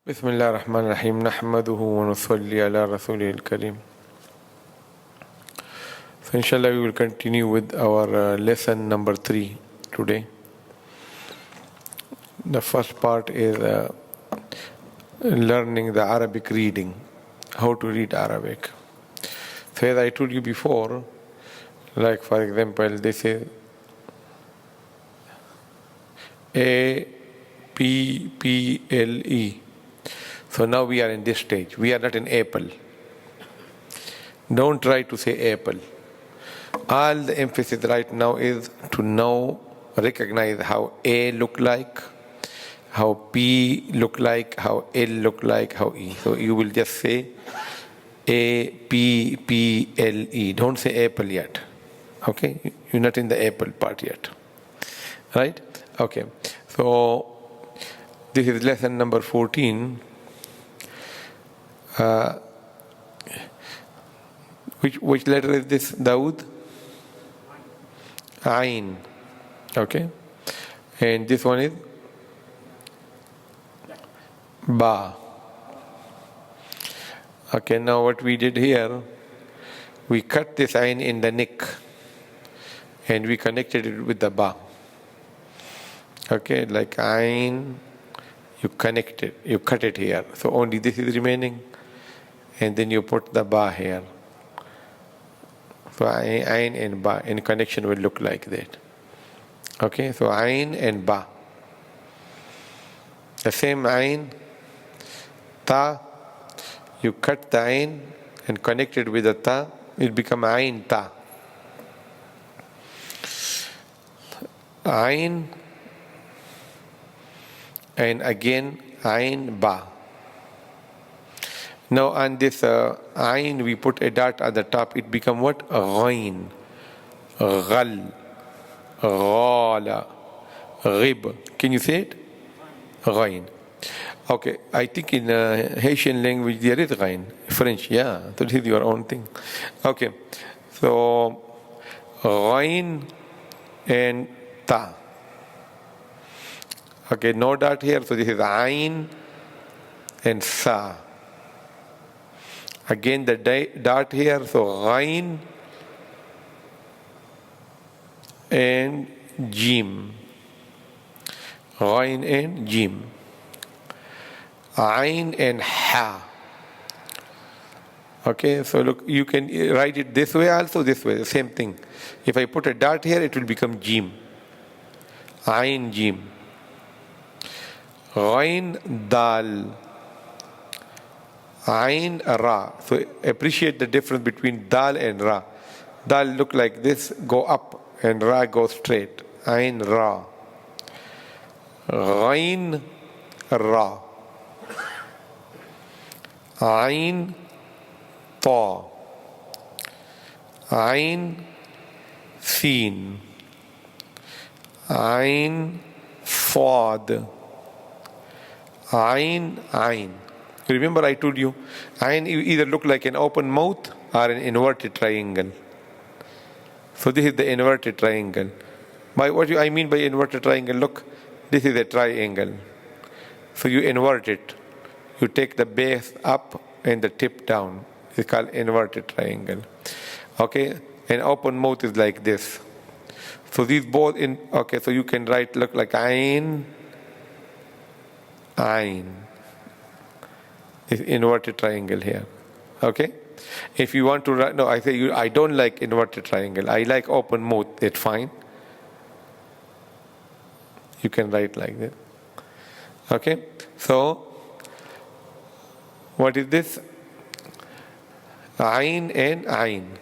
بسم الله الرحمن الرحيم نحمده ونصلي على رسوله الكريم. So inshallah we will continue with our lesson number 3 today. The first part is learning the Arabic reading, how to read Arabic. So as I told you before, like for example this is A-P-P-L-E. So now we are in this stage. We are not in apple. Don't try to say apple. All the emphasis right now is to know, recognize how A look like, how P look like, how L look like, how E. So you will just say A-P-P-L-E. Don't say apple yet. Okay? You're not in the apple part yet. Right? Okay. So this is lesson number 14. Which letter is this, Dawood? Ain. Okay. And this one is Ba. Okay, now what we did here, we cut this Ain in the neck and we connected it with the Ba. Okay, like Ain, you connect it, you cut it here. So only this is remaining. And then you put the Ba here. So Ain and Ba in connection will look like that. Okay, so Ain and Ba. The same Ain, Ta, you cut the Ain and connect it with the Ta, it become Ain Ta. Ain and again Ain Ba. Now on this Ain we put a dot at the top, it become what? Ghain, Ghal, Ghala, Ghib. Can you say it? Ghain. Okay, I think in Haitian language there is Ghain. French, yeah, that is your own thing. Okay, so Ghain and Ta. Okay, no dot here, so this is Ain and Sa. Again the dot here, so Ghain and Jim. Ghain and Jim. Ain and Ha. Okay, so look, you can write it this way also, this way, the same thing. If I put a dot here, it will become Jim. Ain Jim. Ghain Dal. Ain Ra. So appreciate the difference between Dal and Ra. Dal look like this, go up, and Ra goes straight. Ain Ra. Ghain Ra. Ain Ta. Ain Sin. Ain Sad. Ain Ain. Remember I told you, Ain either look like an open mouth or an inverted triangle. So this is the inverted triangle. What I mean by inverted triangle, look, this is a triangle. So you invert it. You take the base up and the tip down. It's called inverted triangle. Okay, an open mouth is like this. So these both okay, so you can write, look like Ain, Ain. This inverted triangle here. Okay? If you want to write, no, I say I don't like inverted triangle. I like open mouth. That's fine. You can write like that. Okay? So, what is this? Ain and Ain.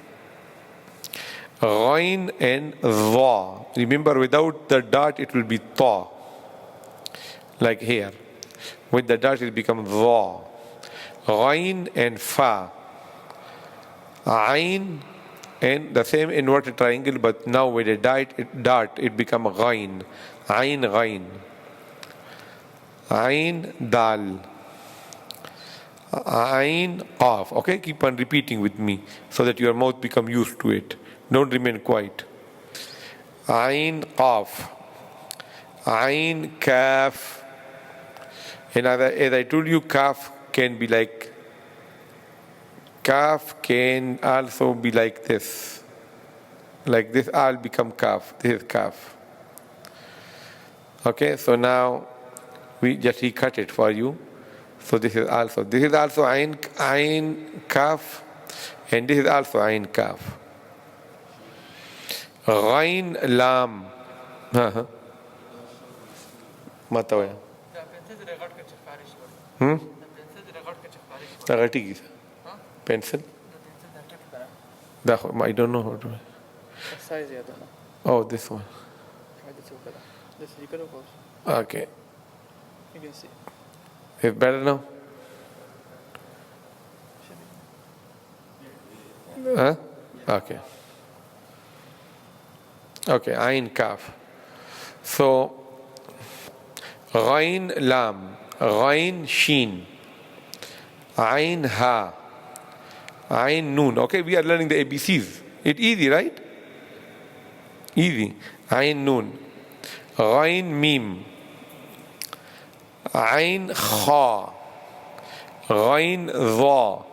Ghain and Dha. Remember, without the dot, it will be Ta. Like here. With the dot, it becomes Dha. Ghain and Fa. Ain and the same inverted triangle, but now with a dot, it becomes Ghain. Ain Ghain. Ain Dal. Ain Qaf. Okay, keep on repeating with me so that your mouth become used to it. Don't remain quiet. Ain Qaf. Ain Kaf. And as I told you, kaf can be like, kaf can also be like this. Like this, all become kaf. This is kaf. Okay, so now we just recut it for you. So this is also ayn kaf, and this is also ayn kaf. Ghain lam. Matawaya. Pencil? I don't know how to. Oh, this one. Okay. You can see. It's better now? Huh? Okay. Okay, ayn kaf. So, ghain lam, ghain sheen, ayn ha, ayn noon. Okay, we are learning the ABCs. It's easy, right? Easy. Ayn noon, ghain mim, ayn kha, ghain dha,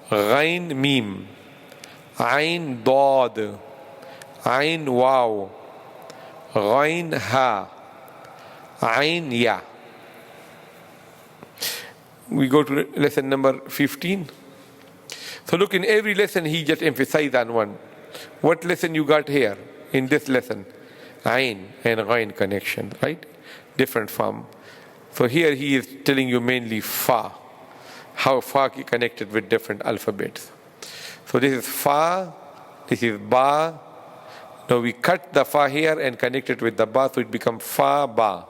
ghain mim, ayn dad, ayn waw, ghain ha, ayn ya. We go to lesson number 15. So look, in every lesson he just emphasized on one. What lesson you got here in this lesson? Ayn and ghain connection, right? Different form. So here he is telling you mainly fa, how fa connected with different alphabets. So this is fa, this is ba. Now we cut the fa here and connect it with the ba, so it becomes fa ba.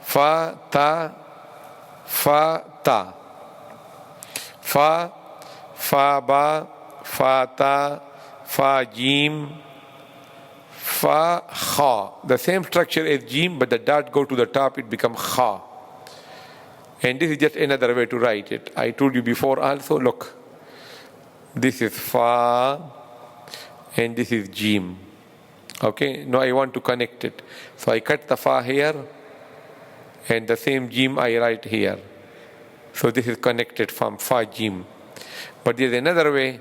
Fa ta, fa ta. Fa, fa ba, fa ta, fa jim, fa kha. The same structure as jim, but the dot go to the top, it becomes kha. And this is just another way to write it. I told you before also, look. This is fa, and this is jim. Okay, now I want to connect it. So I cut the fa here, and the same jim I write here. So this is connected from fa jim. But there's another way.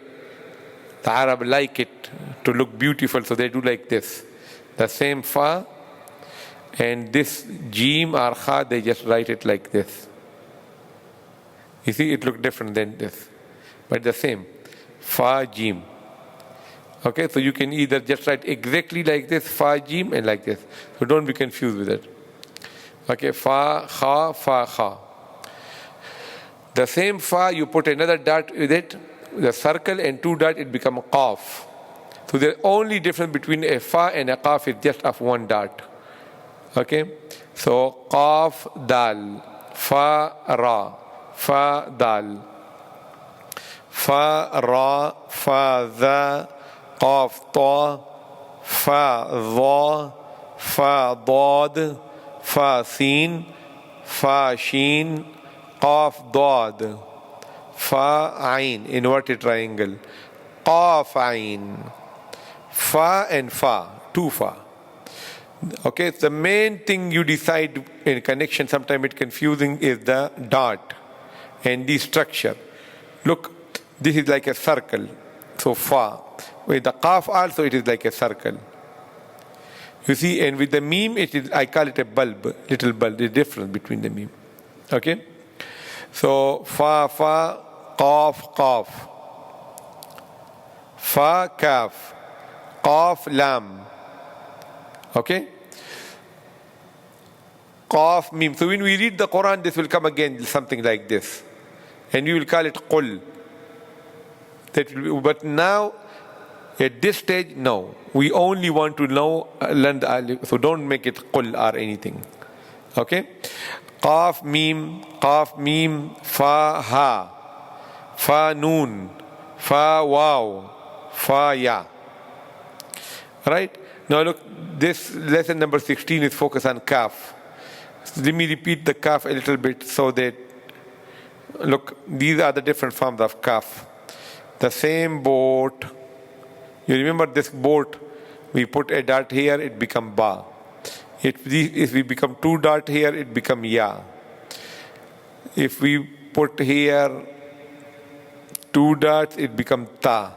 The Arab like it to look beautiful, so they do like this. The same fa, and this jim or kha, they just write it like this. You see, it looks different than this, but the same. Fa jim. Okay, so you can either just write exactly like this, fa jim, and like this. So don't be confused with it. Okay, fa kha. The same fa, you put another dot with it, the circle and two dots, it becomes a qaf. So the only difference between a fa and a qaf is just of one dot. Okay, so qaf dal, fa ra, fa dal, fa ra, fa dha, qaf ta, fa dha, fa dad, fa sin, fa sheen, qaf dad, fa ayn, inverted triangle, qaf ayn, fa and fa, two fa. Okay, the main thing you decide in connection, sometimes it's confusing, is the dot and the structure. Look, this is like a circle, so fa. With the qaf also it is like a circle. You see, and with the meme, it is, I call it a bulb, little bulb, the difference between the meme. Okay? So, fa, qaf, qaf. Fa, kaf. Qaf, lam. Okay? Qaf, mim. So when we read the Quran, this will come again, something like this. And we will call it qul. That will be, but now, at this stage, no. We only want to know, learn the alif, so don't make it qul or anything. Okay? Qaf mim, fa ha, fa noon, fa waw, fa ya. Right? Now look, this lesson number 16 is focused on kaf. So let me repeat the kaf a little bit so that, look, these are the different forms of kaf. The same boat. You remember this boat, we put a dot here, it become ba. If we become two dot here, it become ya. If we put here 2 dots, it becomes ta.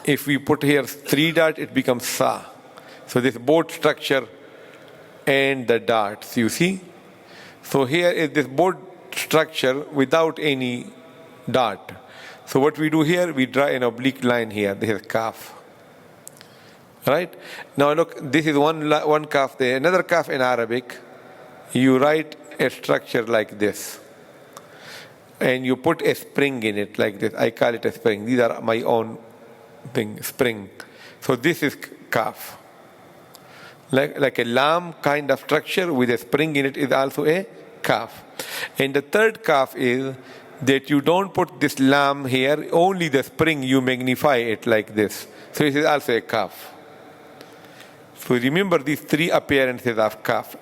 If we put here 3 dots, it becomes sa. So this board structure and the dots, you see. So here is this board structure without any dot. So what we do here, we draw an oblique line here. This is kaf. Right? Now look, this is one kaf there. Another kaf in Arabic, you write a structure like this. And you put a spring in it like this. I call it a spring. These are my own thing, spring. So this is kaf. Like a lam kind of structure with a spring in it is also a kaf. And the third kaf is that you don't put this lam here, only the spring you magnify it like this. So it is also a kaf. So remember these 3 appearances of kaf.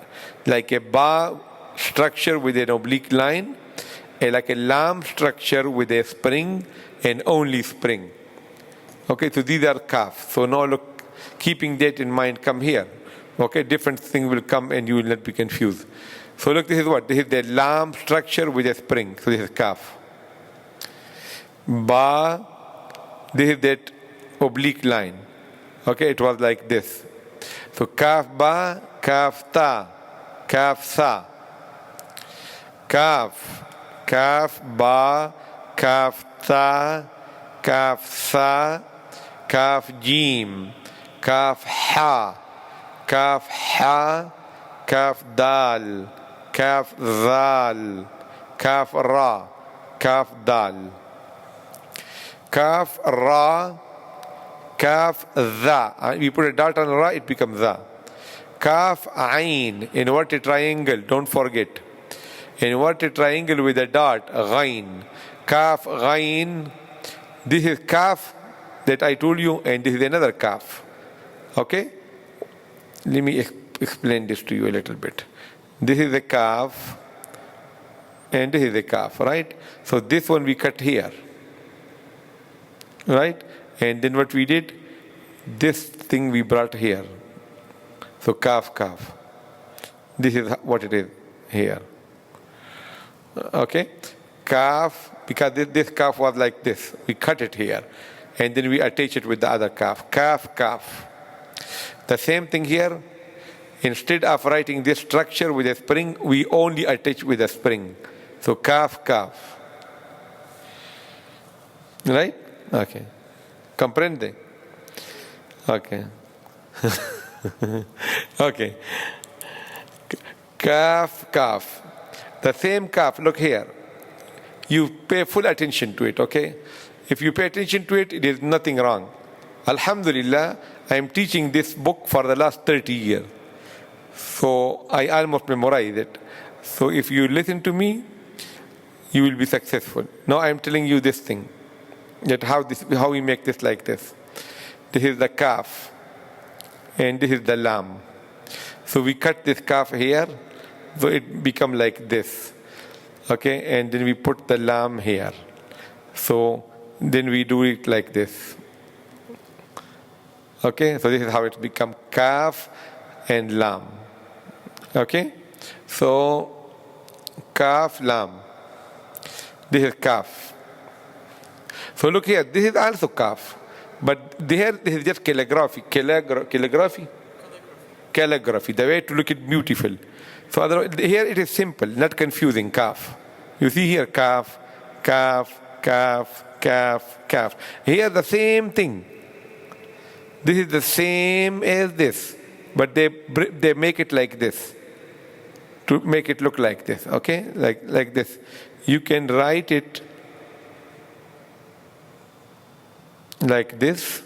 Like a ba structure with an oblique line, like a lam structure with a spring and only spring. Okay, so these are kaf. So now look, keeping that in mind, come here. Okay, different thing will come and you will not be confused. So look, this is what? This is the lam structure with a spring. So this is kaf. Ba, this is that oblique line. Okay, it was like this. So kaf ba, kaf ta, kaf sa. Kaf, kaf ba, kaf ta, kaf sa, kaf jim, kaf ha, kaf ha, kaf dal, kaf zal, kaf ra, kaf dal. Kaf ra, kaf za. We put a dot on ra, it becomes za. Kaf ain, inverted triangle, don't forget. Inverted triangle with a dot, ghain. Kaf ghain. This is kaf that I told you, and this is another kaf. Okay? Let me explain this to you a little bit. This is a kaf, and this is a kaf, right? So this one we cut here. Right? And then what we did, this thing we brought here. So kaf, kaf. This is what it is here. Okay? Kaf, because this kaf was like this. We cut it here. And then we attach it with the other kaf. Kaf, kaf. The same thing here. Instead of writing this structure with a spring, we only attach with a spring. So kaf, kaf. Right? Okay. Comprende? Okay. Okay. Kaf, kaf. The same kaf, look here. You pay full attention to it, okay? If you pay attention to it, it is nothing wrong. Alhamdulillah, I am teaching this book for the last 30 years. So I almost memorize it. So if you listen to me, you will be successful. Now I am telling you this thing. That how we make this like this. This is the kaf, and this is the lam. So we cut this kaf here, so it become like this. Okay, and then we put the lam here. So then we do it like this. Okay, so this is how it become kaf and lam. Okay, so kaf, lam. This is kaf. So look here, this is also kaf. But here, this is just calligraphy. Calligraphy? Calligraphy, the way to look it beautiful. So here it is simple, not confusing, kaf. You see here, kaf, kaf, kaf, kaf, kaf. Here the same thing. This is the same as this. But they make it like this. To make it look like this, okay? Like this. You can write it like this,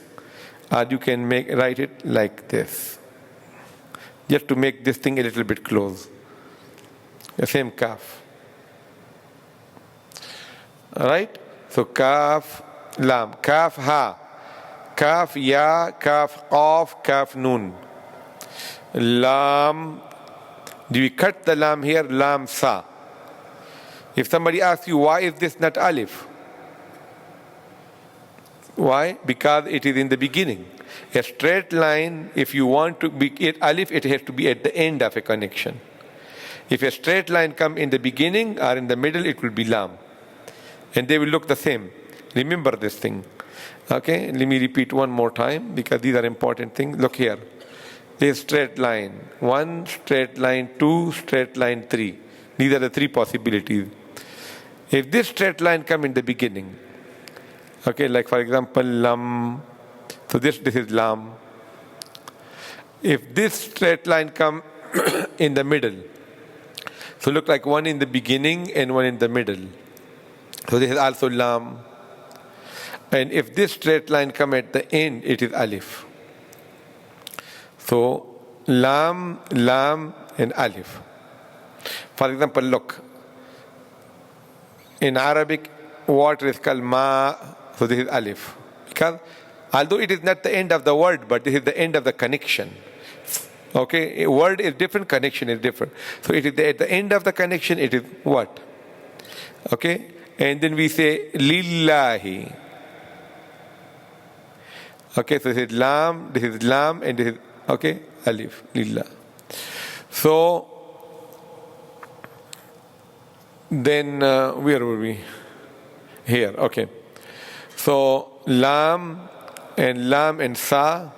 or you can write it like this, just to make this thing a little bit close. The same kaf. Alright? So kaf, lam, kaf, ha, kaf, ya, kaf, qaf, kaf, nun. Lam, do we cut the lam here? Lam, sa. If somebody asks you, why is this not alif? Why? Because it is in the beginning. A straight line, if you want to be alif, it has to be at the end of a connection. If a straight line come in the beginning or in the middle, it will be lam. And they will look the same. Remember this thing. Okay, let me repeat one more time because these are important things. Look here. This straight line. 1, straight line 2, straight line 3. These are the 3 possibilities. If this straight line come in the beginning, okay, like for example, lam. So this is lam. If this straight line come in the middle, so look like one in the beginning and one in the middle. So this is also lam. And if this straight line come at the end, it is alif. So lam, lam, and alif. For example, look. In Arabic, water is called ma, so this is alif. Because although it is not the end of the word, but this is the end of the connection. Okay, a word is different, connection is different. So it is at the end of the connection, it is what? Okay, and then we say lillahi. Okay, so this is lam, and this is, okay, alif, lillah. So then where were we? Here, okay. So lam and sa,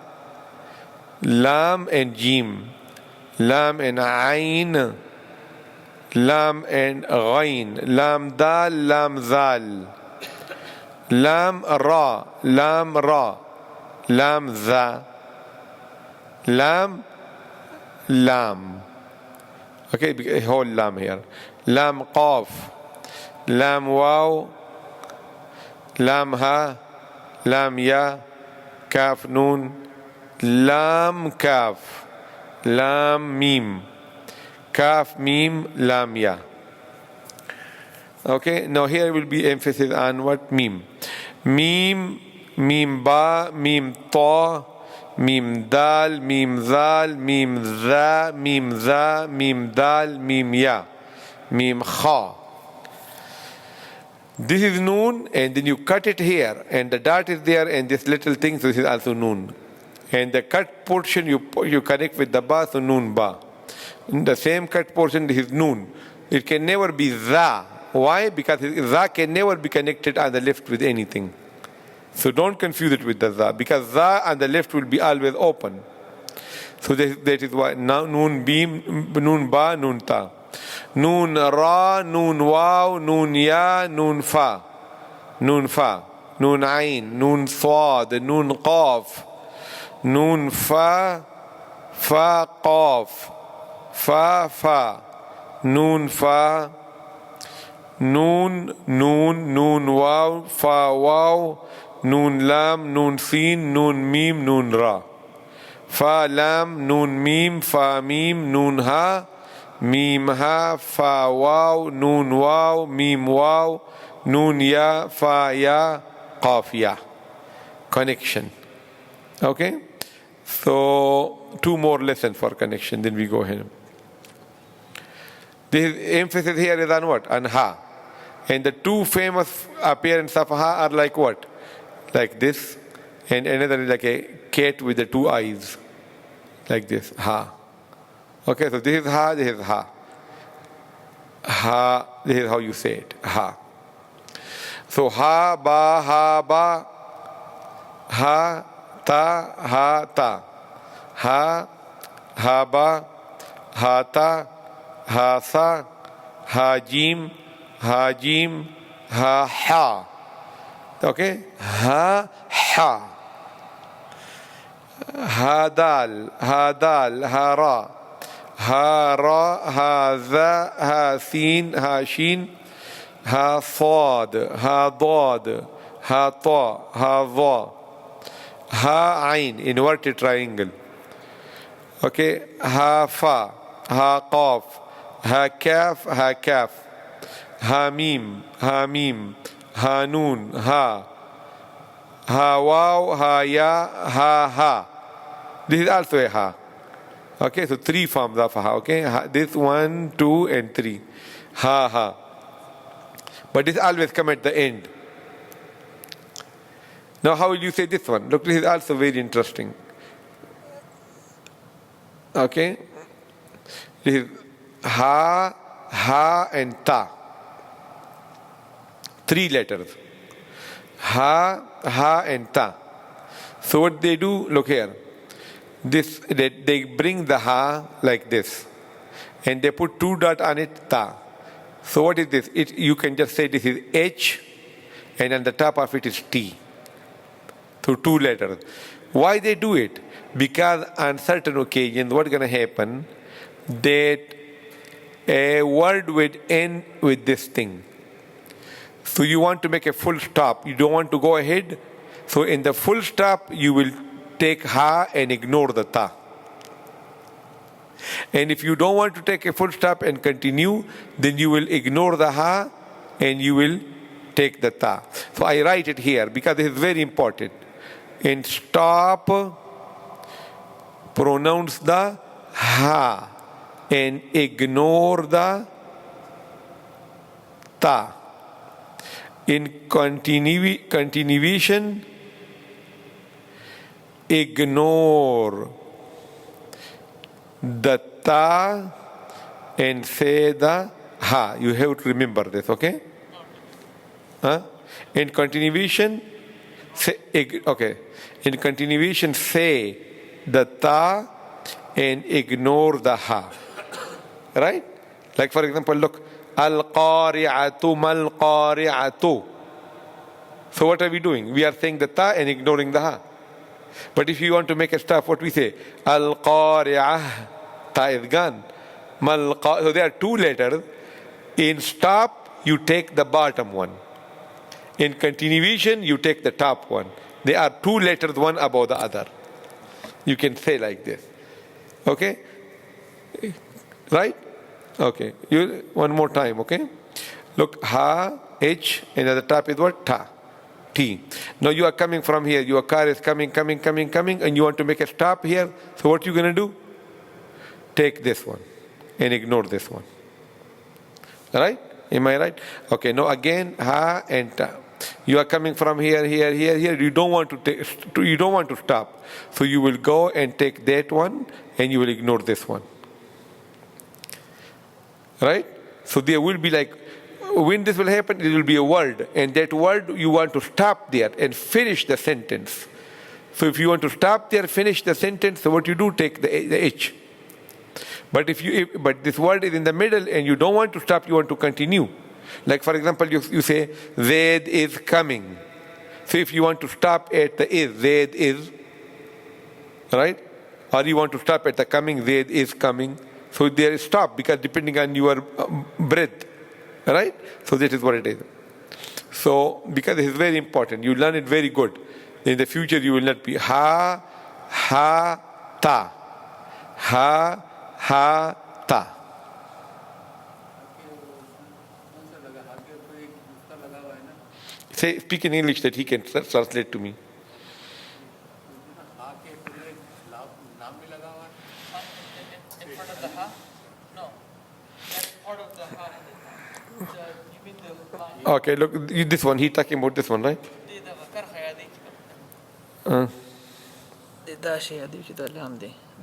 lam and jim, lam and ayn, lam and ghayn, lam dal, lam zal, lam ra, lam za, lam, okay, a whole lam here, lam qaf, lam waw, lam ha, lam ya, kaf nun, lam kaf, lam mim, kaf mim, lam ya. Okay, now here will be emphasis on what? Mim. Mim, mim ba, mim ta, mim dal, mim zal, mim za, mim za, mim dal, mim ya, mim kha. This is noon, and then you cut it here, and the dot is there, and this little thing, so this is also noon. And the cut portion you connect with the ba, so noon ba. In the same cut portion, this is noon. It can never be za. Why? Because za can never be connected on the left with anything. So don't confuse it with the za, because za on the left will be always open. So that is why noon beam, noon ba, noon ta. Noon ra, noon waw, noon ya, noon fa, noon ayn, noon sad, noon qaf, noon fa qaf, fa, noon fa, noon waw, fa waw, noon lam, noon sin, noon mim, noon ra, fa lam, noon mim, fa mim, noon ha, mim ha, fa waw, noon waw, mim waw, noon ya, fa ya, qaf ya. Connection. Okay? So 2 more lessons for connection, then we go ahead. The emphasis here is on what? On ha. And the 2 famous appearances of ha are like what? Like this, and another is like a cat with the 2 eyes. Like this, ha. Okay, so this is ha, this is ha. Ha, this is how you say it, ha. So ha, ba, ha ta, ha ta. Ha ba, ha ta, ha sa, ha jim, ha. Okay, ha. Ha dal, ha ra. Ha ra, ha za, ha sin, ha shin, ha sad, ha dad, ha ta, ha dha, ha ayn, inverted triangle. Okay, ha fa, ha qaf, ha kaf, ha mim, ha noon, ha waw, ha ya, ha. This is also a ha. Okay, so 3 forms of ha. Okay, this 1, 2, and 3. Ha. But this always come at the end. Now, how will you say this one? Look, this is also very interesting. Okay, this is ha, ha and ta. 3 letters. Ha, ha and ta. So what they do, look here. They bring the ha like this. And they put 2 dots on it, ta. So what is this? You can just say this is H, and on the top of it is T. So 2 letters. Why they do it? Because on certain occasions, what's going to happen? That a word will end with this thing. So you want to make a full stop. You don't want to go ahead. So in the full stop, you will take ha and ignore the ta. And if you don't want to take a full stop and continue, then you will ignore the ha and you will take the ta. So I write it here because it is very important. In stop, pronounce the ha and ignore the ta. In continuation, ignore the ta and say the ha. You have to remember this, okay? In continuation, say, okay. In continuation, say the ta and ignore the ha. Right? Like for example, look. Al-qari'atu mal-qari'atu. So what are we doing? We are saying the ta and ignoring the ha. But if you want to make a stop, what we say? Al-qari'ah. Ta is gone. So there are 2 letters. In stop, you take the bottom one. In continuation, you take the top one. There are 2 letters, one above the other. You can say like this. Okay? Right? Okay. One more time, okay? Look, ha, H, and at the top is what? Ta. T. Now you are coming from here. Your car is coming, and you want to make a stop here. So what you going to do? Take this one and ignore this one. Right? Am I right? Okay. Now again, ha and ta. You are coming from here. You don't want to stop. So you will go and take that one, and you will ignore this one. Right? So there will be like, when this will happen, it will be a word. And that word, you want to stop there and finish the sentence. So if you want to stop there, finish the sentence, so what you do, take the H. But but this word is in the middle and you don't want to stop, you want to continue. Like for example, you say, Zaid is coming. So if you want to stop at the is, Zaid is, right? Or you want to stop at the coming, Zaid is coming. So there is stop, because depending on your breath, right? So that is what it is. So because it is very important, you learn it very good. In the future you will not be ha, ha, ta. Ha, ha, ta. Say, speak in English that he can translate to me. Okay, look, this one, he's talking about this one, right?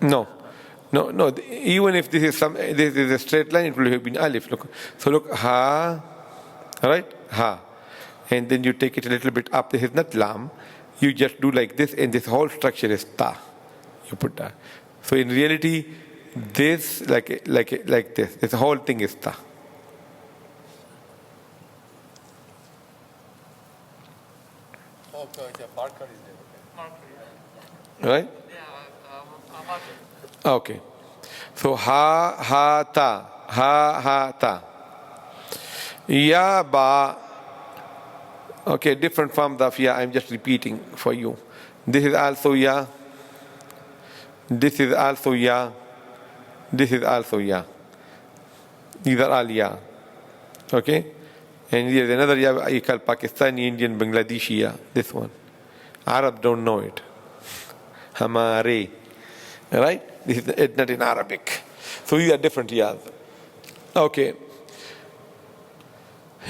No. Even if this is a straight line, it will have been alif. Look. So look, ha, right? Ha. And then you take it a little bit up. This is not lam. You just do like this, and this whole structure is ta. You put ta. So in reality, this, like this. This whole thing is ta. Right? Okay. So ha, ha, ta. Ha, ha, ta. Ya, ba. Okay, different forms of ya. I'm just repeating for you. This is also ya. This is also ya. This is also ya. These are all ya. Okay? And there's another ya you call Pakistani, Indian, Bangladeshi ya. This one. Arab don't know it. Hamare. Right? This is not in Arabic. So these are different yas. Okay.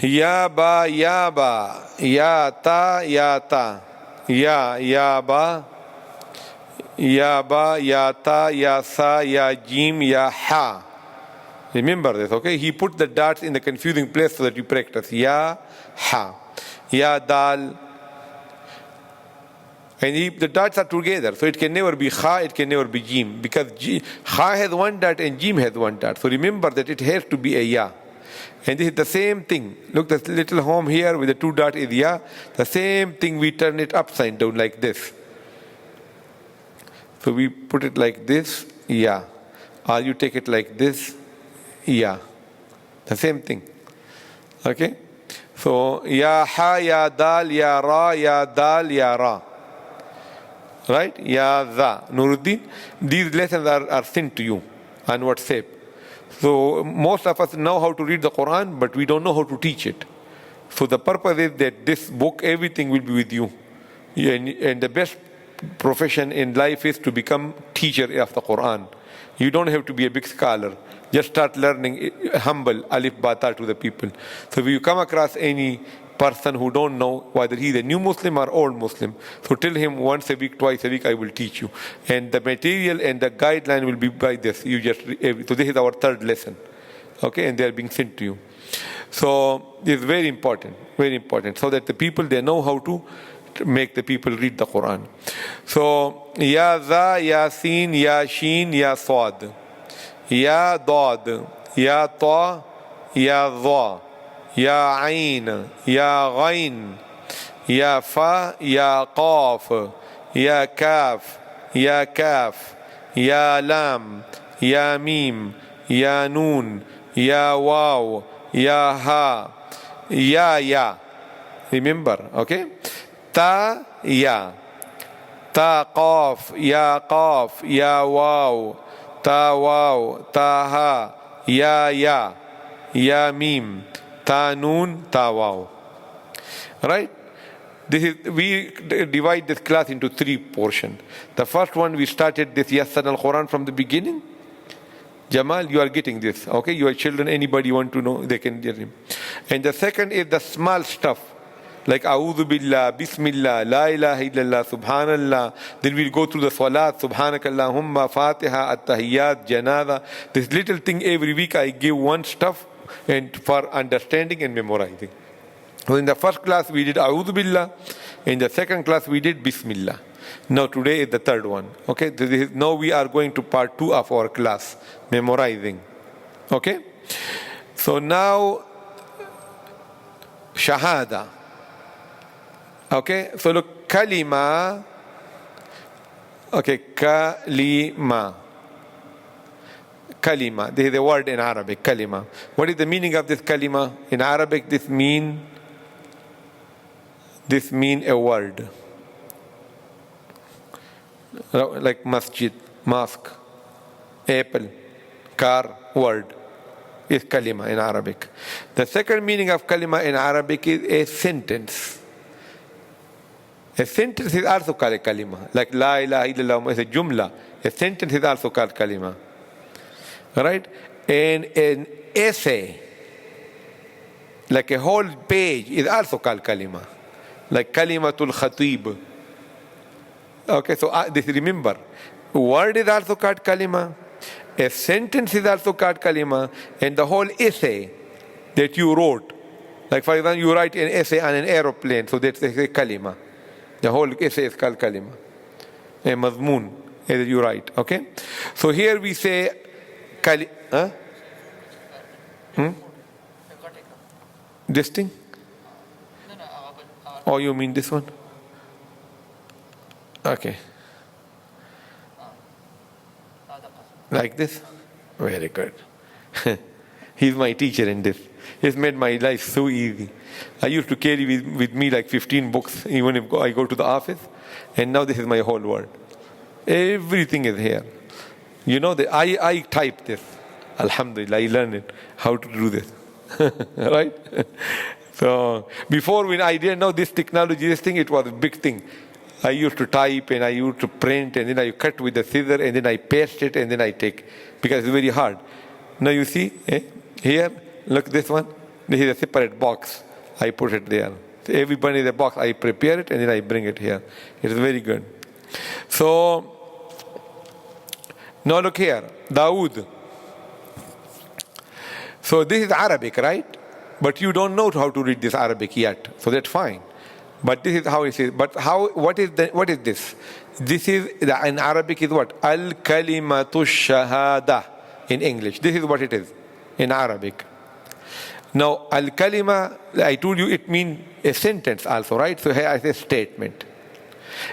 Ya ba, ya ba. Ya ta, ya ta. Ya ba. Ya ba, ya ta, ya sa, ya jim, ya ha. Remember this, okay? He put the dots in the confusing place so that you practice. Ya, ha. Ya, dal. And the dots are together. So it can never be ha, it can never be jim. Because ha has one dot and jim has one dot. So remember that it has to be a ya. And this is the same thing. Look, the little home here with the two dots is ya. The same thing, we turn it upside down like this. So we put it like this, ya. Or you take it like this, ya. The same thing. Okay? So, ya ha, ya dal, ya ra, ya dal, ya ra. Right? Ya za. Nuruddin, these lessons are sent to you on WhatsApp. So, most of us know how to read the Quran, but we don't know how to teach it. So, the purpose is that this book, everything will be with you. And the best profession in life is to become teacher of the Quran. You don't have to be a big scholar. Just start learning humble alif bata to the people. So if you come across any person who don't know whether he's a new Muslim or old Muslim, so tell him once a week, twice a week, I will teach you. And the material and the guideline will be by this. You just so this is our third lesson. Okay, and they are being sent to you. So it's very important, so that the people, they know how to make the people read the Quran. So, Ya Za, Ya Sin, Ya Sheen, Ya Sad. Ya Dad, Ya Ta, Ya Dha, Ya Ain, Ya Ghain, Ya Fa, Ya Qaf, Ya Kaf, Ya Kaf, Ya Lam, Ya Mim, Ya Noon, Ya Waw, Ya Ha, Ya. Remember, okay? Ta, ya. Ta, qaf, ya, qaf, ya, waw. Ta, waw, ta, ha, ya, mim. Ta, noon, ta, waw. Right? We divide this class into 3 portions. The first one, we started this Yassar al-Quran from the beginning. Jamal, you are getting this, okay? Your children, anybody want to know, they can get him. And the second is the small stuff. Like A'udhu Billah, Bismillah, La ilaha illallah, Subhanallah. Then we'll go through the Salat, Subhanakallahumma, Fatiha, At-Tahiyyat, Janada. This little thing every week I give one stuff and for understanding and memorizing. So in the first class we did A'udhu Billah. In the second class we did Bismillah. Now today is the third one. Okay, now we are going to part 2 of our class, memorizing. Okay, so now Shahada. Okay, so look, kalima. Okay, kalima. Kalima. This is a word in Arabic, kalima. What is the meaning of this kalima? In Arabic, this mean a word. Like masjid, mosque, apple, car, word. Is kalima in Arabic. The second meaning of kalima in Arabic is a sentence. A sentence is also called a kalima. Like La ilaha illallah is a jumla. A sentence is also called kalima. Right? And an essay, like a whole page, is also called kalima. Like kalimatul khatib. Okay, so this remember. Word is also called kalima. A sentence is also called kalima. And the whole essay that you wrote. Like for example, you write an essay on an aeroplane. So that's a kalima. The whole essay is called kalima. A mazmoon, as you write. Okay? So here we say kalima. This thing? Oh, you mean this one? Okay. Like this? Very good. He's my teacher in this. He's made my life so easy. I used to carry with me like 15 books, even if I go to the office. And now this is my whole world. Everything is here. You know, I type this. Alhamdulillah, I learned it, how to do this. Right? So, before when I didn't know this technology, this thing, it was a big thing. I used to type and I used to print and then I cut with the scissor and then I paste it and then I take. Because it's very hard. Now you see, here, look this one. This is a separate box. I put it there. So everybody in the box, I prepare it and then I bring it here. It is very good. So, now look here. Dawood. So this is Arabic, right? But you don't know how to read this Arabic yet, so that's fine. But this is how it is. But how? What is this? This is in Arabic is what? Al kalimatu shahada in English. This is what it is in Arabic. Now al kalima, I told you it means a sentence also, right? So here I say statement,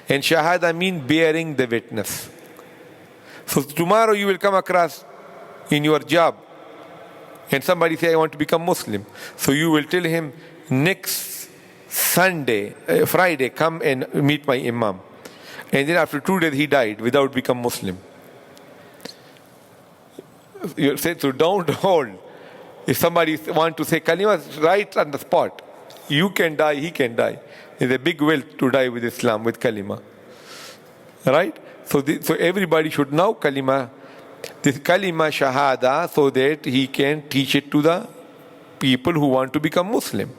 and shahada means bearing the witness. So tomorrow you will come across in your job, and somebody say, I want to become Muslim. So you will tell him, next Friday, come and meet my Imam. And then after 2 days he died without becoming Muslim. You say, so don't hold. If somebody want to say kalima right on the spot, you can die, he can die. It's a big wealth to die with Islam, with kalima. Right? So everybody should know kalima. This kalima shahada, so that he can teach it to the people who want to become Muslim.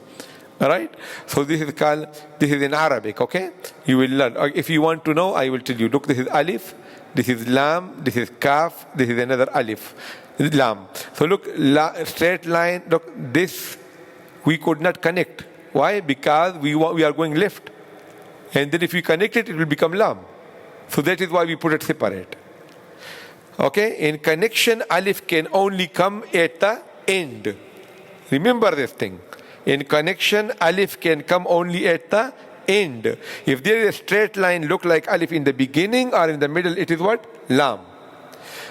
Alright? So this is in Arabic, okay? You will learn. If you want to know, I will tell you. Look, this is alif, this is lam, this is kaf, this is another alif. This is lam. So look, straight line, look, this we could not connect. Why? Because we are going left. And then if we connect it, it will become lam. So that is why we put it separate. Okay? In connection, alif can only come at the end. Remember this thing. In connection, alif can come only at the end. If there is a straight line look like alif in the beginning or in the middle, it is what? Lam.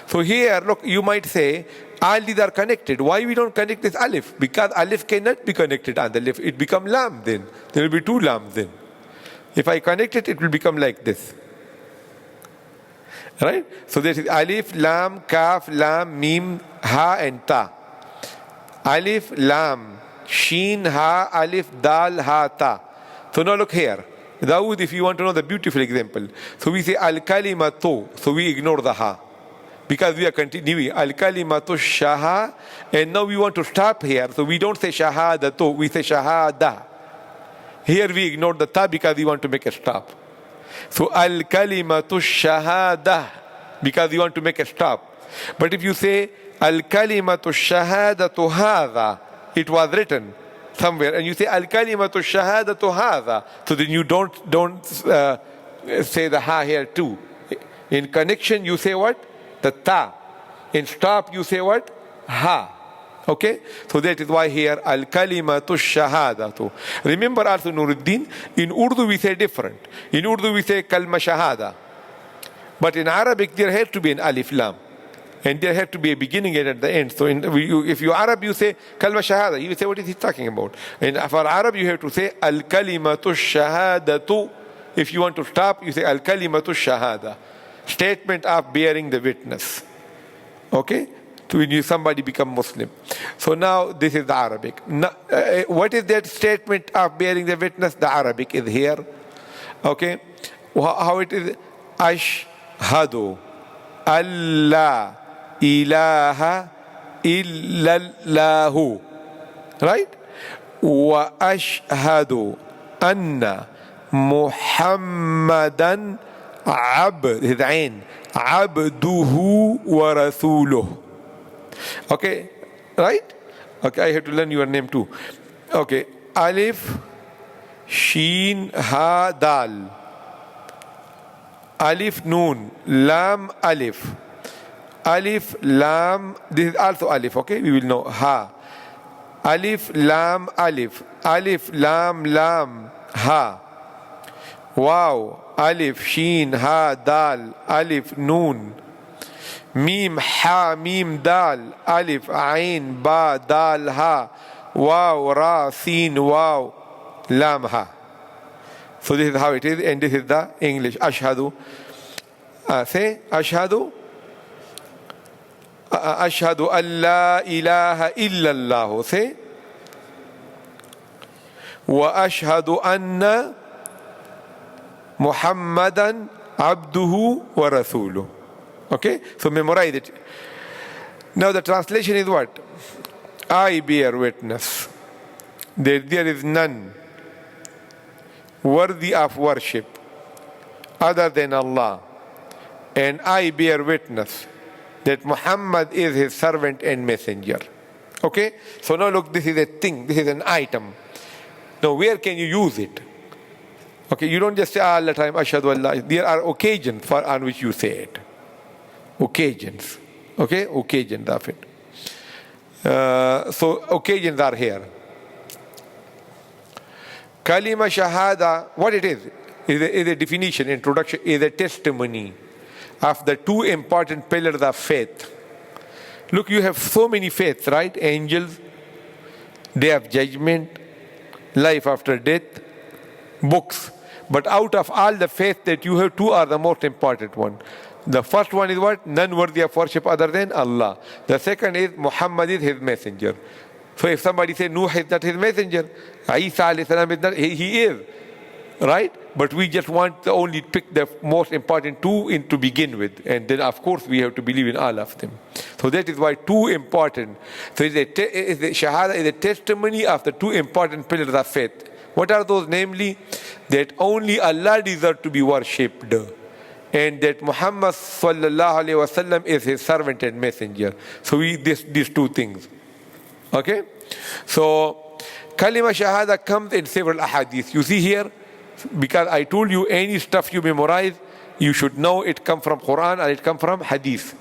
So here, look, you might say, all these are connected. Why we don't connect this alif? Because alif cannot be connected on the left. It become lam then. There will be two lams then. If I connect it, it will become like this. Right? So this is alif, lam, kaf, lam, mim, ha and ta. Alif, lam, sheen, ha, alif, dal, ha, ta. So now look here. Dawood, if you want to know the beautiful example. So we say al-kalimatu. So we ignore the ha. Because we are continuing. Al-kalimatu shaha. And now we want to stop here. So we don't say shahadatu. We say shahada. Here we ignore the ta because we want to make a stop. So al-kalimatu shahada. Because we want to make a stop. But if you say al-kalimatu shahadatu hadha, it was written somewhere, and you say al-kalimatu shahadatu hadha, so then you don't say the ha here too. In connection you say what? The ta. In stop you say what? Ha. Okay? So that is why here al-kalimatu shahadatu. Remember also Nuruddin, in Urdu we say different. In Urdu we say kalma shahada. But in Arabic there has to be an alif lam. And there has to be a beginning and at the end. So if you Arab, you say kalma shahada. You say, what is he talking about? And for Arab, you have to say al-kalimatu shahadatu. If you want to stop, you say al-kalimatu shahada. Statement of bearing the witness. Okay? So when somebody become Muslim. So now this is the Arabic. Now, what is that statement of bearing the witness? The Arabic is here. Okay? How it is? Ashhadu Allah ilaha illallahu. Right? Wa ashhadu anna Muhammadan abduhu wa rasuluh. Okay? Right? Okay, I have to learn your name too. Okay. Alif, Sheen, Ha, Dal. Alif, Noon. Lam, Alif. Alif, Lam. This is also Alif, okay? We will know. Ha. Alif, Lam, Alif. Alif, Lam, Lam. Ha. Wow. Alif, Sheen, Ha, Dal. Alif, Noon. Mim, Ha, Mim, Dal. Alif, Ain, Ba, Dal, Ha. Wow, Ra, Sin, Wow. Lam, Ha. So this is how it is, and this is the English. Ashhadu. Say, Ashhadu. Ashhadu an la ilaha illallah. Say. Wa ashhadu anna Muhammadan abduhu wa rasuluh. Okay? So memorize it. Now the translation is what? I bear witness that there is none worthy of worship other than Allah, and I bear witness that Muhammad is his servant and messenger. Okay? So now look, this is a thing, this is an item. Now where can you use it? Okay, you don't just say all the time, Ashhadu Allah. There are occasions on which you say it. Occasions. Okay? Occasions of it. So occasions are here. Kalima Shahada, what it is a definition, introduction, is a testimony of the two important pillars of faith. Look, you have so many faiths, right? Angels, day of judgment, life after death, books. But out of all the faith that you have, two are the most important one. The first one is what? None worthy of worship other than Allah. The second is Muhammad is his messenger. So if somebody says Nuh is not his messenger, Isa alayhi salam is not, he is. Right? But we just want to only pick the most important two in to begin with. And then of course we have to believe in all of them. So that is why two important. So Shahada is a testimony of the two important pillars of faith. What are those? Namely, that only Allah deserves to be worshipped, and that Muhammad sallallahu alaihi wasallam is his servant and messenger. So these two things. Okay? So Kalima Shahada comes in several ahadith. You see here, because I told you any stuff you memorize, you should know it come from Quran or it come from hadith.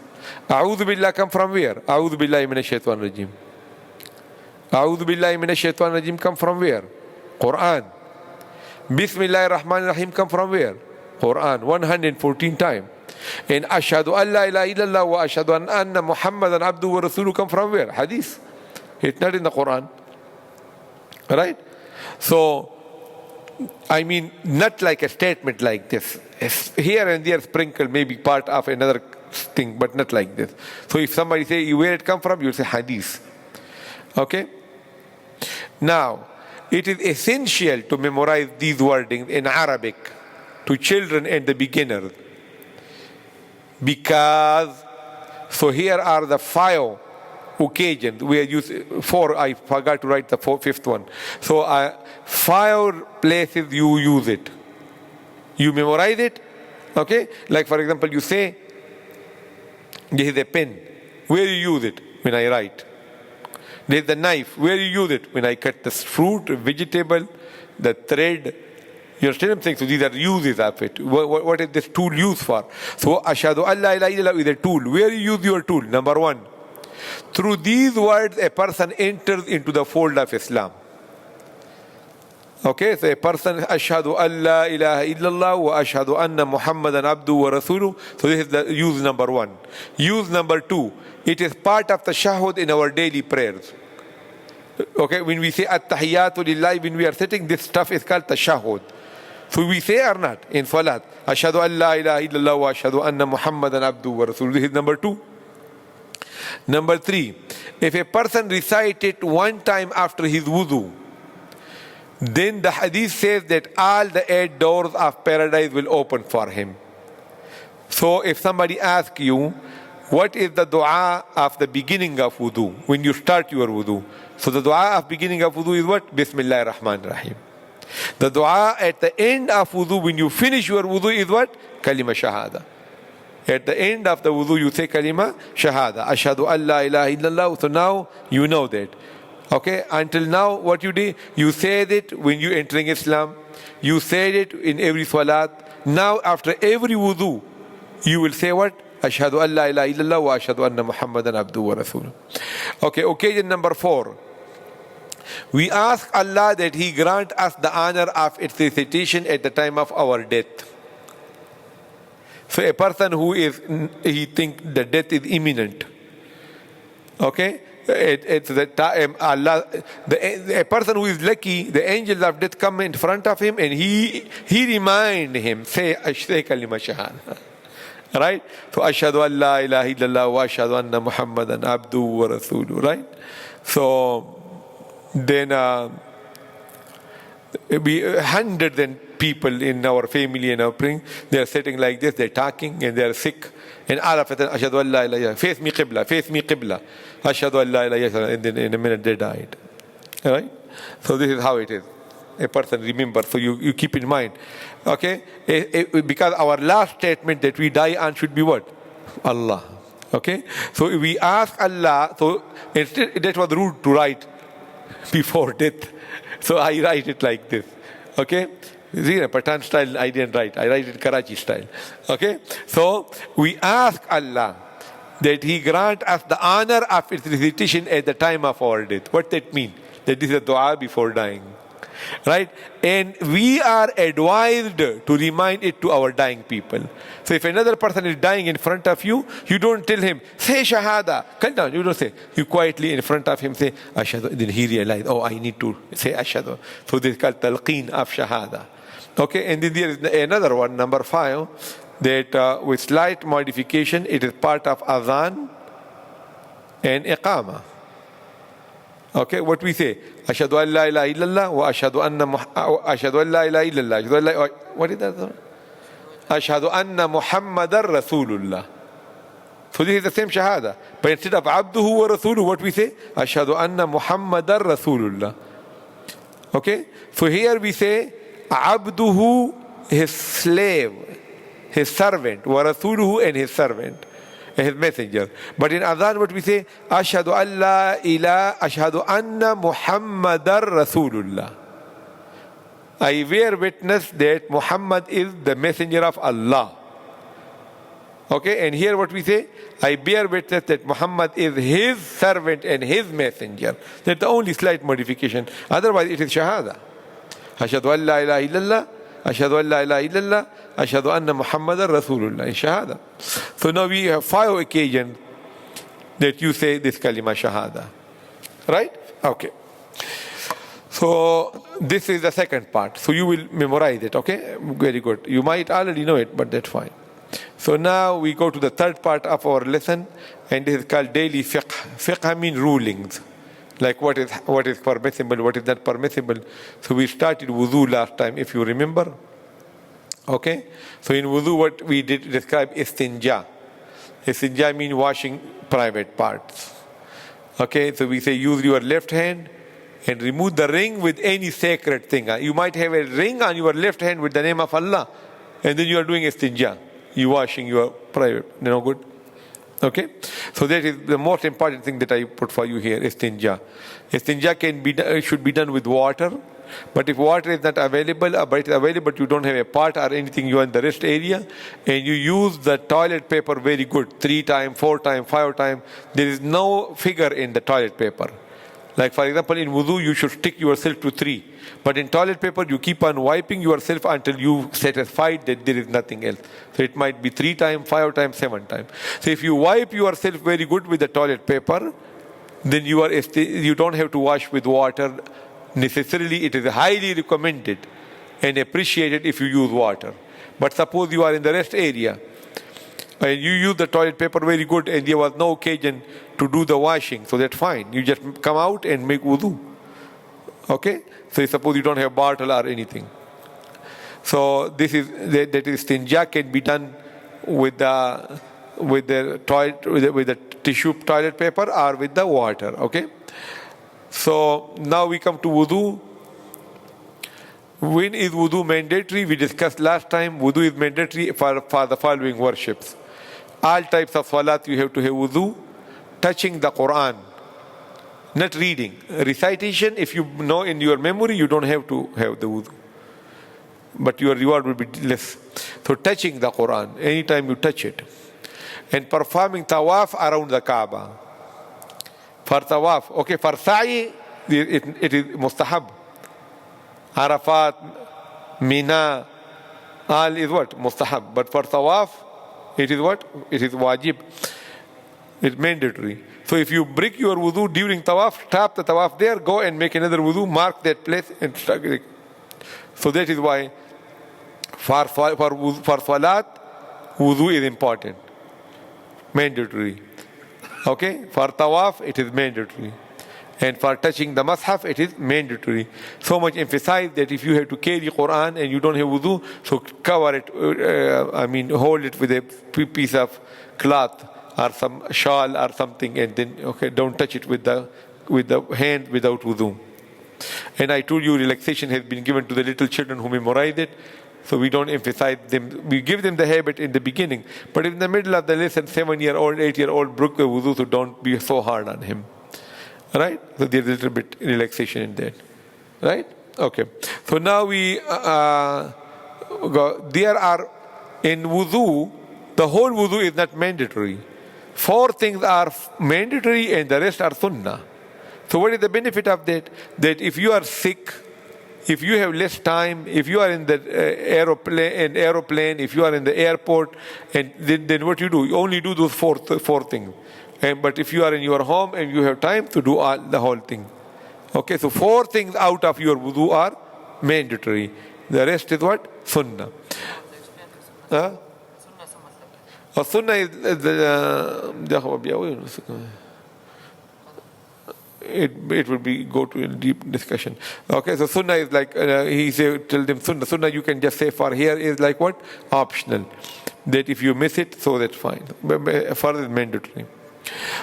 A'udhu billah come from where? A'udhu billahi minash shaitan rajim. A'udhu billahi minash shaitan rajim come from where? Quran. Bismillahir Rahmanir Rahim come from where? Quran. 114 times. And Ashhadu an la ilaha illallah wa ashhadu anna Muhammadan abduhu wa rasuluhu come from where? Hadith. It's not in the Quran. Right? So, I mean, not like a statement like this. Here and there sprinkle maybe part of another thing, but not like this. So if somebody say where it come from, you say hadith. Okay? Now, it is essential to memorize these wordings in Arabic to children and the beginners. Because, so here are the 5 occasions. We are using 4, I forgot to write the 5th one. So 5 places you use it. You memorize it. Okay? Like for example, you say, this is a pen. Where you use it? When I write. There's the knife. Where you use it? When I cut the fruit, vegetable, the thread. You understand what I'm saying? So these are uses of it. What is this tool used for? So Ashhadu an la ilaha illallah is a tool. Where you use your tool? Number 1. Through these words, a person enters into the fold of Islam. Okay, so a person, Ashhadu an la ilaha illallah wa ashhadu anna Muhammadan abduhu wa rasuluhu. So this is the use number 1. Use number 2. It is part of the tashahhud in our daily prayers. Okay, when we say at-tahiyyatu lillahi, when we are sitting, this stuff is called tashahhud. So we say or not in salat, Ashhadu an la ilaha illallah wa ashhadu anna Muhammadan abduhu wa rasuluhu. This is number 2. Number 3, if a person recites it one time after his wudu, then the hadith says that all the 8 doors of paradise will open for him. So if somebody asks you, what is the dua of the beginning of wudu, when you start your wudu? So the dua of beginning of wudu is what? Bismillahir Rahmanir Rahim. The dua at the end of wudu, when you finish your wudu, is what? Kalima Shahada. At the end of the wudu, you say Kalima Shahada. Ashhadu an la ilaha illallah. So now you know that. Okay, until now what you did, you said it when you entering Islam, you said it in every salat. Now after every wudu, you will say what? Ashhadu an la ilaha illallah wa ashhadu anna Muhammadan abduhu wa rasuluhu. Okay, occasion number 4. We ask Allah that He grant us the honor of its recitation at the time of our death. So a person who he thinks the death is imminent. Okay? It's the time Allah, a person who is lucky, the angels of death come in front of him and he remind him, say kalima shahada. Right? So ashhadu an la ilaha illallah wa ashhadu anna Muhammadan abduhu wa rasuluhu. Right? So then hundreds and people in our family and our praying, they are sitting like this, they're talking and they are sick. And all of a sudden, ashhadu an la ilaha, face me qibla, ashhadu an la ilaha, and then in a minute they died. Alright? So this is how it is. A person remember, so you keep in mind. Okay? Because our last statement that we die on should be what? Allah. Okay? So we ask Allah, so instead, that was rude to write before death. So I write it like this. Okay? See, Pathan style I didn't write. I write it Karachi style. Okay? So we ask Allah that He grant us the honor of its recitation at the time of our death. What that mean? That this is a dua before dying. Right? And we are advised to remind it to our dying people. So if another person is dying in front of you, you don't tell him, say shahada. Come down. You don't say. You quietly in front of him say, ashhadu. Then he realized, oh, I need to say ashhadu. So this is called talqeen of shahada. Okay, and then there is another one, number 5, that with slight modification, it is part of adhan and iqama. Okay, what we say? Ashhadu an la ilaha illallah wa ashhadu an la ilaha illallah. What is that? Ashhadu anna Muhammadar Rasulullah. So this is the same shahada. But instead of abduhu wa rasuluhu, what we say? Ashhadu anna Muhammadar Rasulullah. Okay? So here we say abduhu, his slave, his servant, wa rasuluhu, and his servant, his messenger. But in adhan what we say? Ashhadu an la ilaha, ashhadu anna Muhammadar Rasulullah. I bear witness that Muhammad is the messenger of Allah. Okay, and here what we say? I bear witness that Muhammad is his servant and his messenger. That's the only slight modification. Otherwise it is shahada. Ashhadu an la ilaha illallah, ashhadu an la ilaha illallah, ashhadu anna Muhammadan Rasulullah. In shahada. So now we have 5 occasions that you say this kalima shahada. Right? Okay. So this is the second part. So you will memorize it, okay? Very good. You might already know it, but that's fine. So now we go to the third part of our lesson, and this is called daily fiqh. Fiqh means rulings. Like what is permissible, what is not permissible. So we started wudu last time, if you remember. Okay? So in wudu what we did describe istinja. Istinja means washing private parts. Okay? So we say use your left hand and remove the ring with any sacred thing. You might have a ring on your left hand with the name of Allah, and then you are doing istinja. You washing your private. No good? Okay? So that is the most important thing that I put for you here, istinja. Istinja should be done with water. But if water is not available, but it is available, you don't have a pot or anything, you are in the rest area, and you use the toilet paper very good, 3 times, 4 times, 5 times. There is no figure in the toilet paper. Like for example, in wudu, you should stick yourself to 3. But in toilet paper, you keep on wiping yourself until you satisfied that there is nothing else. So it might be 3 times, 5 times, 7 times. So if you wipe yourself very good with the toilet paper, then you don't have to wash with water necessarily. It is highly recommended and appreciated if you use water. But suppose you are in the rest area and you use the toilet paper very good and there was no occasion to do the washing, so that's fine. You just come out and make wudu. Okay? So suppose you don't have bottle or anything. So this is that istinja can be done with the tissue toilet paper or with the water. Okay? So now we come to wudu. When is wudu mandatory? We discussed last time. Wudu is mandatory for the following worships. All types of salat you have to have wudu. Touching the Quran, not reading. Recitation, if you know in your memory, you don't have to have the wudu. But your reward will be less. So touching the Quran, anytime you touch it. And performing tawaf around the Kaaba. For tawaf, okay, for sa'i, it is mustahab. Arafat, Mina, all is what? Mustahab. But for tawaf, it is what? It is wajib. It's mandatory. So if you break your wudu during tawaf, stop the tawaf there, go and make another wudu, mark that place and start. So that is why for salat, wudu is important. Mandatory. Okay? For tawaf, it is mandatory. And for touching the mushaf, it is mandatory. So much emphasize that if you have to carry Quran and you don't have wudu, so cover it, hold it with a piece of cloth or some shawl or something, and then, okay, don't touch it with the hand without wudu. And I told you relaxation has been given to the little children who memorize it. So we don't emphasize them. We give them the habit in the beginning. But in the middle of the lesson, 7-year-old, 8-year-old broke the wudu, so don't be so hard on him. Right? So there's a little bit relaxation in that. Right? Okay. So now we there are in wudu, the whole wudu is not mandatory. 4 things are mandatory and the rest are sunnah. So what is the benefit of that? That if you are sick, if you have less time, if you are in the aeroplane, if you are in the airport, and then what you do? You only do those four things. But if you are in your home and you have time to do the whole thing. Okay, so 4 things out of your wudu are mandatory. The rest is what? Sunnah. Huh? Sunnah is it would be go to a deep discussion. Okay, so sunnah is like he said, tell them sunnah. Sunnah you can just say for here is like what? Optional. That if you miss it, so that's fine. Further is mandatory.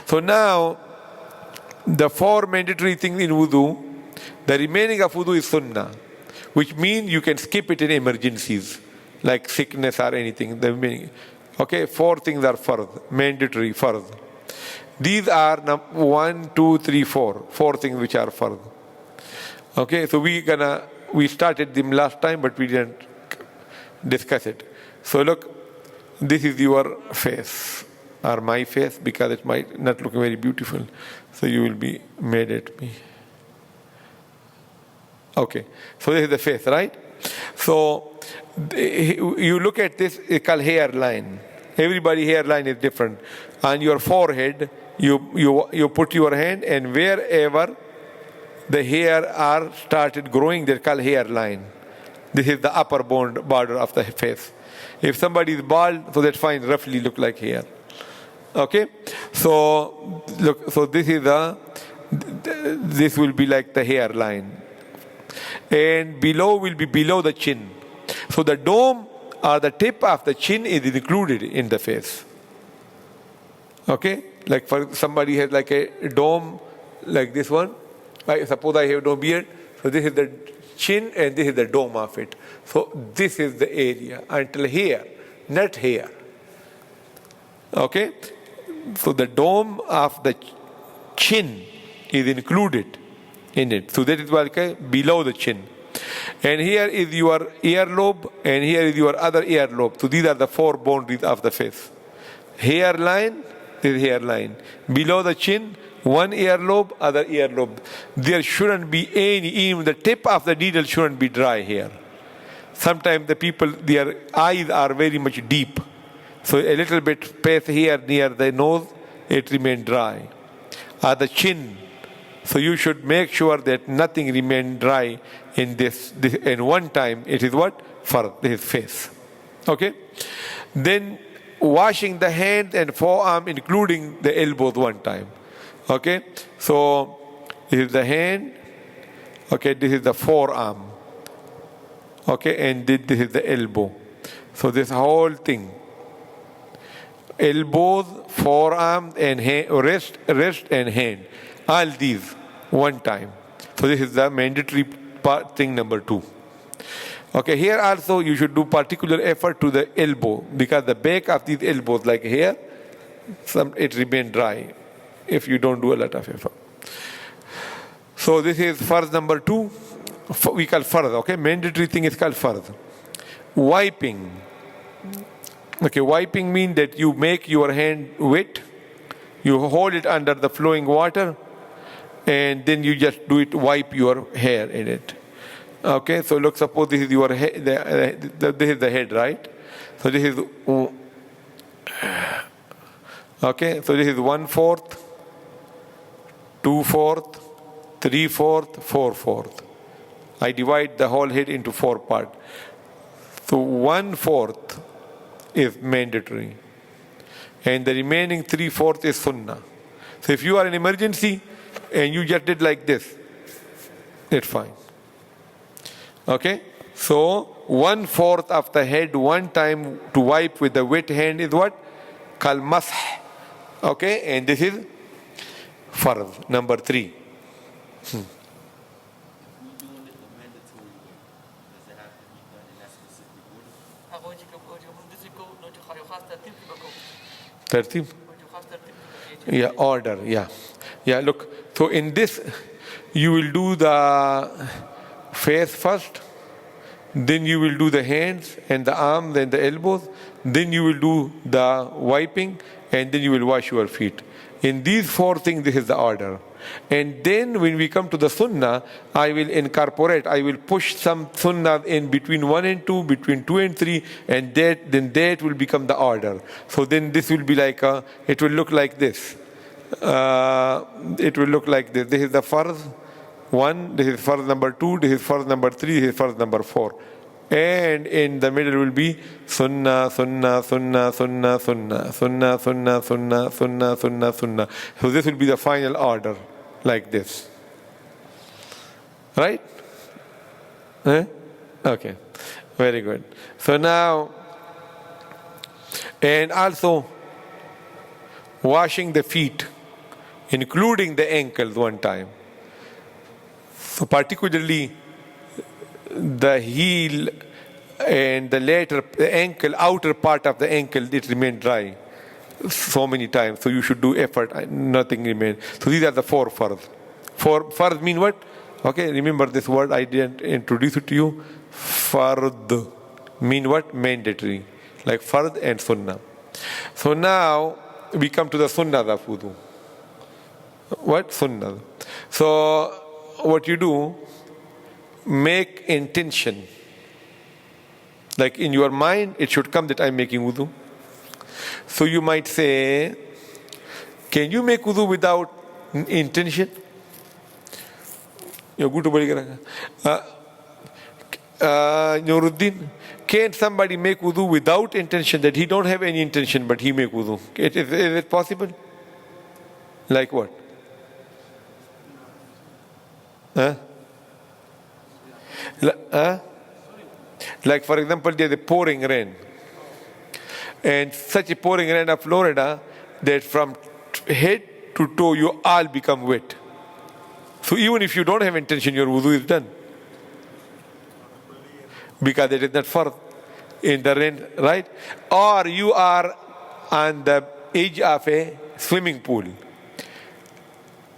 So now the 4 mandatory things in wudu, the remaining of wudu is sunnah, which means you can skip it in emergencies like sickness or anything. The remaining, okay, 4 things are fard, mandatory fard. These are 1, 2, 3, 4. 4 things which are fard. Okay, so we started them last time, but we didn't discuss it. So look, this is your face or my face, because it might not look very beautiful. So you will be mad at me. Okay, so this is the face, right? So you look at this, it's called hairline. Everybody hairline is different. On your forehead, you put your hand, and wherever the hair are started growing, they're called hairline. This is the upper border of the face. If somebody is bald, so that's fine, roughly look like hair. Okay, so look, so this will be like the hairline, and below will be below the chin. So the dome or the tip of the chin is included in the face. Okay, like for somebody has like a dome like this one. Suppose I have no beard, so this is the chin and this is the dome of it. So this is the area until here, not here. Okay, so the dome of the chin is included in it. So that is why below the chin. And here is your earlobe, and here is your other earlobe. So these are the 4 boundaries of the face. Hairline, this is hairline. Below the chin, one earlobe, other earlobe. There shouldn't be any, even the tip of the needle shouldn't be dry here. Sometimes the people, their eyes are very much deep. So a little bit space here near the nose, it remains dry. Or the chin. So you should make sure that nothing remains dry in this. And one time, it is what? For his face. Okay? Then washing the hand and forearm, including the elbows one time. Okay? So this is the hand. Okay, this is the forearm. Okay, and this is the elbow. So this whole thing. Elbows, forearm, and hand, wrist and hand. All these one time. So this is the mandatory thing number 2. Okay, here also you should do particular effort to the elbow, because the back of these elbows, like here, it remain dry if you don't do a lot of effort. So this is fard number 2. We call fard. Okay, mandatory thing is called fard. Wiping. Okay, wiping means that you make your hand wet, you hold it under the flowing water, and then you just do it, wipe your hair in it. Okay, so look, suppose this is your head, this is the head, right? So this is, okay, so this is 1/4, 2/4, 3/4, 4/4. I divide the whole head into 4 parts. So 1/4 is mandatory, and the remaining 3/4 is sunnah. So if you are in emergency and you just did like this, it's fine. Okay, so 1/4 of the head one time to wipe with the wet hand is what? Called masah. Okay, and this is fard number 3. Tartib? Yeah, order, yeah. Yeah, look, so in this, you will do the face first, then you will do the hands and the arms and the elbows, then you will do the wiping, and then you will wash your feet. In these four things, this is the order. And then when we come to the sunnah, I will incorporate, I will push some sunnah in between 1 and 2, between 2 and 3, and then that will become the order. So then this will be like, it will look like this. It will look like this. This is the farz 1, this is farz number 2, this is farz number 3, this is farz number 4. And in the middle will be sunnah, sunnah, sunnah, sunnah, sunnah, sunnah, sunnah, sunnah, sunnah, sunnah, sunnah. So this will be the final order, like this. Right? Okay. Very good. So now, and also washing the feet, including the ankles one time. So particularly the heel and the ankle, outer part of the ankle, it remained dry so many times. So you should do effort, nothing remains. So these are the four farz. Four farz mean what? Okay, remember this word, I didn't introduce it to you. Fard mean what? Mandatory. Like fard and sunnah. So now we come to the sunnah of wudu. What? Sunnah. So what you do, make intention. Like in your mind, it should come that I'm making wudu. So you might say, can you make wudu without intention? Nuruddin, can somebody make wudu without intention, that he don't have any intention but he make wudu? Is it possible? Like what? Like for example, there's a pouring rain, and such a pouring rain of Florida that from head to toe you all become wet. So even if you don't have intention, your wudu is done, because it is not fard in the rain, right? Or you are on the edge of a swimming pool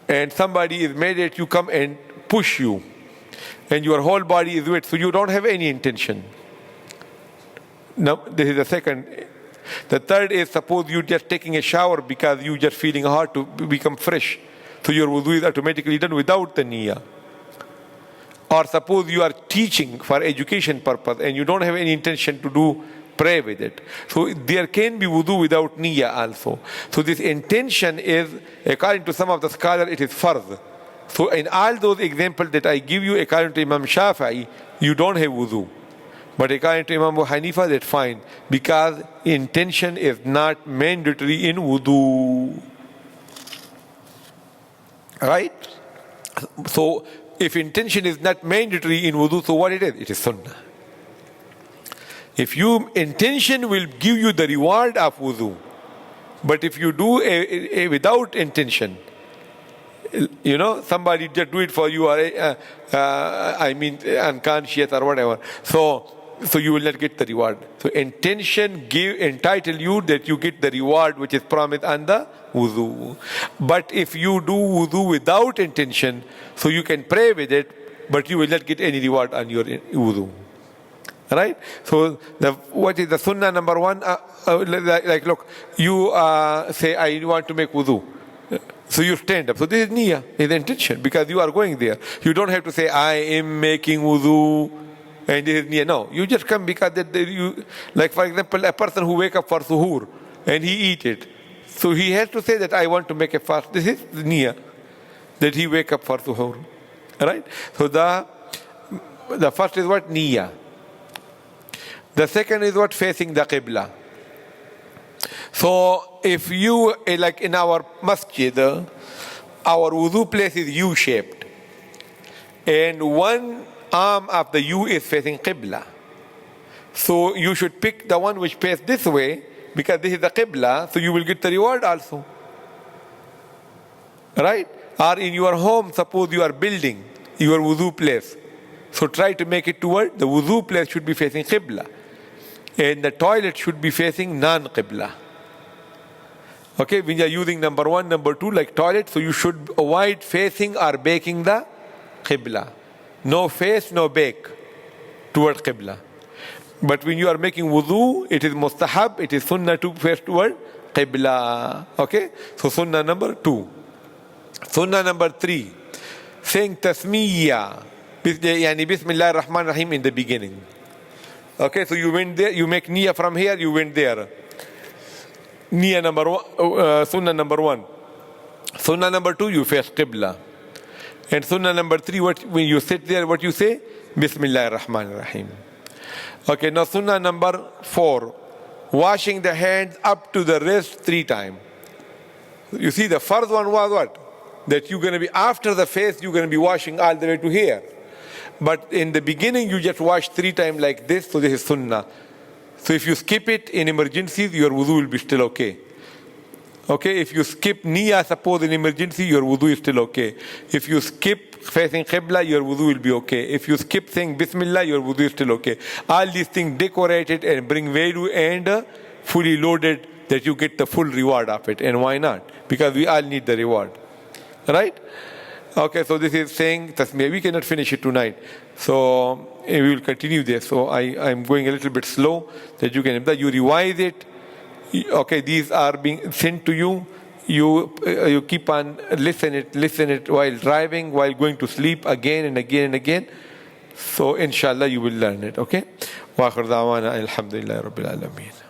and somebody is mad at you, come and push you, and your whole body is wet, so you don't have any intention. No, this is the second. The third is, suppose you just taking a shower because you just feeling hot to become fresh, so your wudu is automatically done without the niyyah. Or suppose you are teaching for education purpose and you don't have any intention to pray with it, so there can be wudu without niyyah also. So this intention is, according to some of the scholars, it is farz. So in all those examples that I give you, according to Imam Shafi'i, you don't have wudu. But according to Imam Abu Hanifa, that's fine, because intention is not mandatory in wudu. Right? So if intention is not mandatory in wudu, so what it is? It is sunnah. If you intention will give you the reward of wudu, but if you do a without intention, you know, somebody just do it for you, or unconscious or whatever, so you will not get the reward. So intention entitle you that you get the reward which is promised on the wudu. But if you do wudu without intention, so you can pray with it, but you will not get any reward on your wudu. Right? So what is the sunnah number one? Like look, you say, I want to make wudu. So you stand up. So this is niyyah, is intention, because you are going there. You don't have to say, I am making wudu, and this is niyyah. No, you just come because you, like for example, a person who wake up for suhoor and he eat it. So he has to say that I want to make a fast. This is niyyah, that he wake up for suhoor. Right? So the first is what? Niyyah. The second is what? Facing the qibla. So if you, like in our masjid, our wudu place is U-shaped, and one arm of the U is facing qibla. So you should pick the one which faces this way, because this is the qibla, so you will get the reward also. Right? Or in your home, suppose you are building your wudu place, so try to make it toward the wudu place should be facing qibla. And the toilet should be facing non-qibla. Okay, when you are using number 1, number 2, like toilet, so you should avoid facing or baking the qibla. No face, no bake toward qibla. But when you are making wudu, it is mustahab, it is sunnah to face toward qibla. Okay, so sunnah number 2. Sunnah number 3, saying tasmiyya, yani Bismillah ar-Rahman ar-Rahim in the beginning. Okay, so you went there, you make niyyah from here, you went there. Niyyah number 1, sunnah number 1. Sunnah number 2, you face qibla. And sunnah number 3, when you sit there, what you say? Bismillah ar-Rahman ar-Rahim. Okay, now sunnah number 4, washing the hands up to the wrist 3 times. You see, the first one was what? That you're going to be, after the face, you're going to be washing all the way to here. But in the beginning, you just wash 3 times like this, so this is sunnah. So if you skip it in emergencies, your wudu will be still okay. Okay, if you skip niyyah, suppose in emergency, your wudu is still okay. If you skip facing qibla, your wudu will be okay. If you skip saying Bismillah, your wudu is still okay. All these things decorated and bring value and fully loaded, that you get the full reward of it. And why not? Because we all need the reward. Right? Okay, so this is saying tasmiyah. We cannot finish it tonight. So we will continue this. So I'm going a little bit slow, that you can, you revise it. Okay, these are being sent to you. You keep on listen it while driving, while going to sleep, again and again and again. So inshallah you will learn it. Okay. Wa akhir da'wana alhamdulillahi rabbil alameen.